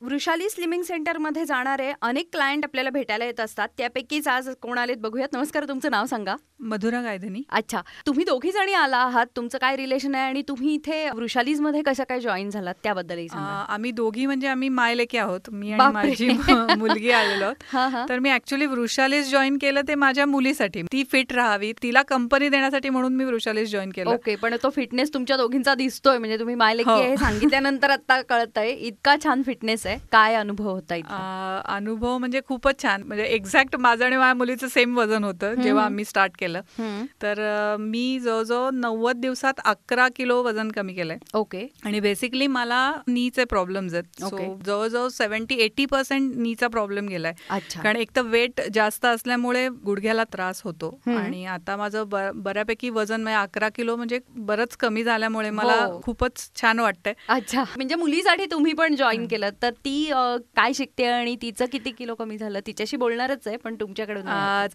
Vrushali slimming सेंटरमध्ये जाणारे अनेक क्लायंट आपल्याला भेटायला येत असतात. त्यापैकीच आज कोण आलेत बघूयात. नमस्कार, तुमचं नाव सांगा. मधुरा गायधनी. अच्छा, तुम्ही दोघी जणी आला आहात. तुमचं काय रिलेशन आहे आणि तुम्ही इथे वृषालीजमध्ये कसं काय जॉईन झालात त्याबद्दलही सांगा. आम्ही दोघी म्हणजे आम्ही मायलेकी आहोत. मी आणि माझी मुलगी आलेलो आहोत. तर मी ऍक्च्युली वृषालीज जॉईन केलं ते माझ्या मुलीसाठी, ती फिट राहावी, तिला कंपनी देण्यासाठी म्हणून मी वृषालीज जॉईन केलं. ओके, पण तो फिटनेस तुमच्या दोघींचा दिसतोय, म्हणजे तुम्ही मायलेकी हे सांगितल्यानंतर आता कळतंय इतका छान फिटनेस आहे. काय अनुभव होता इथे? अनुभव म्हणजे खूपच छान. म्हणजे एक्झॅक्ट माझं आणि माझ्या मुलीचं सेम वजन होतं जेव्हा आम्ही स्टार्ट केलं. तर मी जवळजवळ 90 दिवसात 11 किलो वजन कमी केलंय. ओके. आणि बेसिकली मला नीचे प्रॉब्लेम्स आहेत. सो जवळजवळ 70-80% नीचा प्रॉब्लेम गेलाय. कारण एक तर वेट जास्त असल्यामुळे गुडघ्याला त्रास होतो. आणि आता माझं बऱ्यापैकी वजन म्हणजे 11 किलो म्हणजे बरंच कमी झाल्यामुळे मला खूपच छान वाटतंय. अच्छा, म्हणजे मुलीसाठी तुम्ही पण जॉईन केलं, तर ती काय शिकते आणि तिचं किती किलो कमी झालं तिच्याशी बोलणारच आहे. पण तुमच्याकडून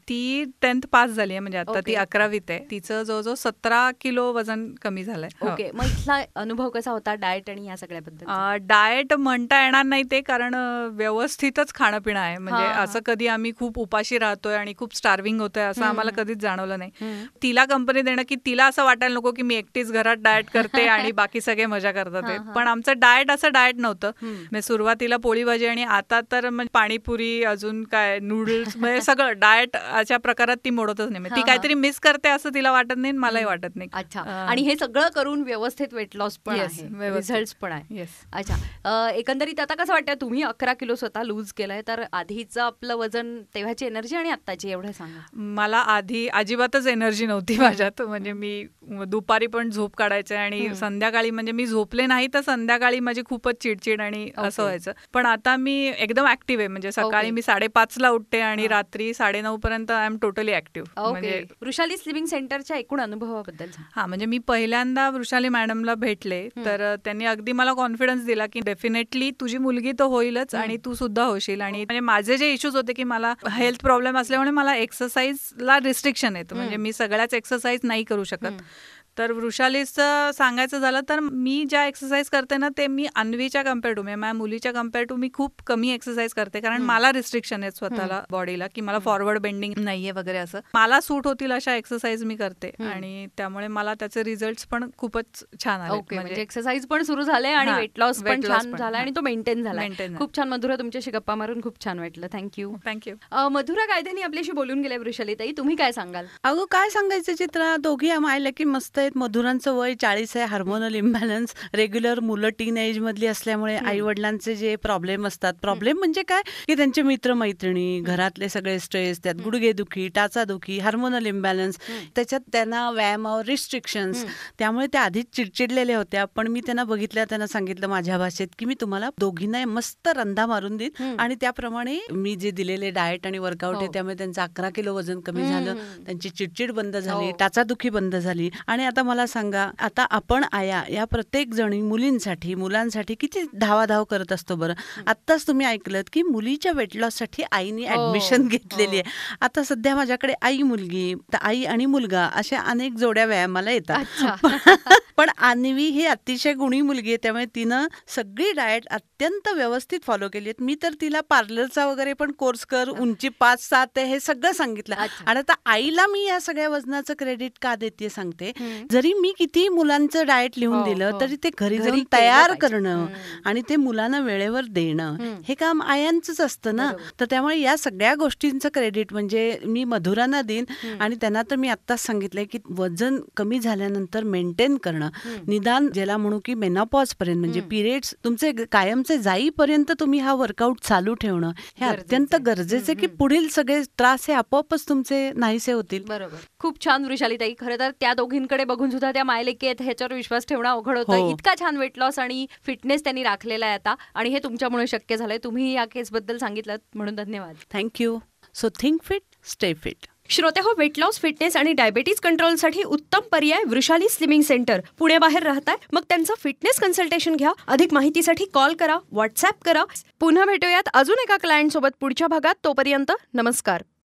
ती 10th पास झाली आहे, म्हणजे आता ती 11वीत आहे. तिचं जवळजवळ 17 किलो वजन कमी झालंय. ओके, मग इथला अनुभव कसा होता डाएट आणि या सगळ्याबद्दल? डाएट म्हणता येणार नाही ते, कारण व्यवस्थितच खाणं पिणं आहे. म्हणजे असं कधी आम्ही खूप उपाशी राहतोय आणि खूप स्टार्विंग होतोय असं आम्हाला कधीच जाणवलं नाही. तिला कंपनी देणं की तिला असं वाटायला नको की मी एकटीच घरात डाएट करते आणि बाकी सगळे मजा करतात. पण आमचं डाएट असं डाएट नव्हतं. म्हणजे सुरुवातीला पोळी भाजी आणि आता तर म्हणजे पाणीपुरी, अजून काय नूडल्स, म्हणजे सगळं डाएट अशा प्रकारात ती मोडतच नाही. ती काहीतरी मिस करते असं तिला वाटत नाही, मलाही वाटत नाही. अच्छा, आणि हे सगळं करून व्यवस्थित वेट लॉस पण आहे, रिझल्ट पण आहे. अच्छा, एकंदरीत आता कसं वाटतं, तुम्ही 11 किलो स्वतः लूज केलंय, तर आधीचं आपलं वजन, तेव्हाची एनर्जी आणि आत्ताची एवढं सांगा. मला आधी अजिबातच एनर्जी नव्हती माझ्यात. म्हणजे मी दुपारी पण झोप काढायचे आणि संध्याकाळी म्हणजे मी झोपले नाही तर संध्याकाळी माझी खूपच चिडचिड आणि असं व्हायचं. पण आता मी एकदम ऍक्टिव्ह आहे. म्हणजे सकाळी मी 5:30ला उठते आणि रात्री 9:30 पर्यंत आय एम टोटली ऍक्टिव्ह. म्हणजे वृषाली स्लिमिंग सेंटरच्या एकूण अनुभवाबद्दल? म्हणजे मी पहिल्यांदा वृषाली मॅडमला भेटले तर त्यांनी अगदी मला कॉन्फिडन्स दिला की डेफिनेटली तुझी मुलगी तर होईलच आणि तू सुद्धा होशील. आणि म्हणजे माझे जे इश्यूज होते की मला हेल्थ प्रॉब्लेम असल्यामुळे मला एक्सरसाइजला रिस्ट्रिक्शन येतं. म्हणजे मी सगळ्याच एक्सरसाइज नाही करू शकत. तर वृषालीचं सांगायचं झालं तर मी ज्या एक्सरसाइज करते ना ते मी अन्वीच्या कम्पेअर टू, माझ्या मुलीच्या कम्पेअर टू मी खूप कमी एक्सरसाइज करते. कारण मला रिस्ट्रिक्शन आहेत स्वतःला बॉडीला की मला फॉरवर्ड बेंडिंग नाहीये वगैरे. असं मला सूट होतील अशा एक्सरसाइज मी करते आणि त्यामुळे मला त्याचे रिझल्ट पण खूपच छान आले. म्हणजे एक्सरसाइज पण सुरू झाले आणि वेट लॉस पण छान झाला आणि तो मेंटेन झाला. खूप छान. मधुरा, तुमच्याशी गप्पा मारून खूप छान वाटलं. थँक्यू. मधुरा गायधनी आपल्याशी बोलून गेल्या. वृषाली ताई, तुम्ही काय सांगाल? अगं काय सांगायचं चित्रा, दोघी आम्हाला की मस्त आहेत. मधुरांचं वय 40 आहे, हार्मोनल इम्बॅलन्स, रेग्युलर मुलं टीन एज मधली असल्यामुळे आई वडिलांचे जे प्रॉब्लेम असतात, प्रॉब्लेम म्हणजे काय की त्यांचे मित्रमैत्रिणी, घरातले सगळे स्ट्रेस, त्यात गुडघेदुखी, टाचादुखी, हार्मोनल इम्बॅलन्स, त्याच्यात त्यांना व्यायामावर रिस्ट्रिक्शन्स, त्यामुळे त्या आधीच चिडचिडलेल्या होत्या. पण मी त्यांना बघितल्या, त्यांना सांगितलं माझ्या भाषेत की मी तुम्हाला दोघींना मस्त रंधा मारून देईन आणि त्याप्रमाणे मी जे दिलेले डाएट आणि वर्कआउट आहे त्यामुळे त्यांचं 11 किलो वजन कमी झालं, त्यांची चिडचिड बंद झाली, टाचादुखी बंद झाली. आणि आता मला सांगा, आता आपण आया या प्रत्येक जणी मुलींसाठी, मुलांसाठी किती धावाधाव करत असतो बरं. आत्ताच तुम्ही ऐकलत की मुलीच्या वेट लॉस साठी आईने ऍडमिशन घेतलेली आहे. आता सध्या माझ्याकडे आई मुलगी, आई आणि मुलगा अशा अनेक जोड्या व्यायामाला येतात. पण अन्वी ही अतिशय गुणी मुलगी आहे, त्यामुळे तिनं सगळी डाएट अत्यंत व्यवस्थित फॉलो केली आहे. मी तर तिला पार्लरचा वगैरे पण कोर्स कर, उंची 5-7 आहे हे सगळं सांगितलं. आणि आता आईला मी या सगळ्या वजनाचं क्रेडिट का देते सांगते. जरी मी किती मुलांचं डाएट लिहून दिलं तरी ते घरी जाऊन तयार करणं आणि ते मुलांना वेळेवर देणं हे काम आयांचंच असतं ना. तर त्यामुळे या सगळ्या गोष्टींचं क्रेडिट म्हणजे मी मधुरांना देईन. आणि त्यांना तर मी आत्ताच सांगितलंय की वजन कमी झाल्यानंतर मेंटेन करणं, निदान ज्याला म्हणू की मेनोपॉज पर्यंत, म्हणजे पिरियड्स तुमचे कायमचे जाईपर्यंत तुम्ही हा वर्कआउट चालू ठेवणं हे अत्यंत गरजेचे की पुढील सगळे त्रास हे आपोआपच तुमचे नाहीसे होतील. बरोबर. खूप छान वृषाली ताई. खरं तर त्या दोघींकडे बघून सुद्धा त्या मायलेकी आहेत ह्याच्यावर विश्वास ठेवणं अवघड होतं. इतका छान वेट लॉस आणि फिटनेस त्यांनी राखलेला आहे आता, आणि हे तुमच्यामुळे शक्य झालंय. तुम्ही या केसबद्दल सांगितलं म्हणून धन्यवाद. Thank you. So think fit, stay fit. श्रोते हो, वेट लॉस, फिटनेस आणि डायबिटीज कंट्रोलसाठी उत्तम पर्याय वृषाली स्लिमिंग सेंटर. पुण्याबाहेर राहताय मग त्यांचं फिटनेस कन्सल्टेशन घ्या. अधिक माहितीसाठी कॉल करा, व्हॉट्सअप करा. पुन्हा भेटूयात अजून एका क्लायंट सोबत पुढच्या भागात. तोपर्यंत नमस्कार.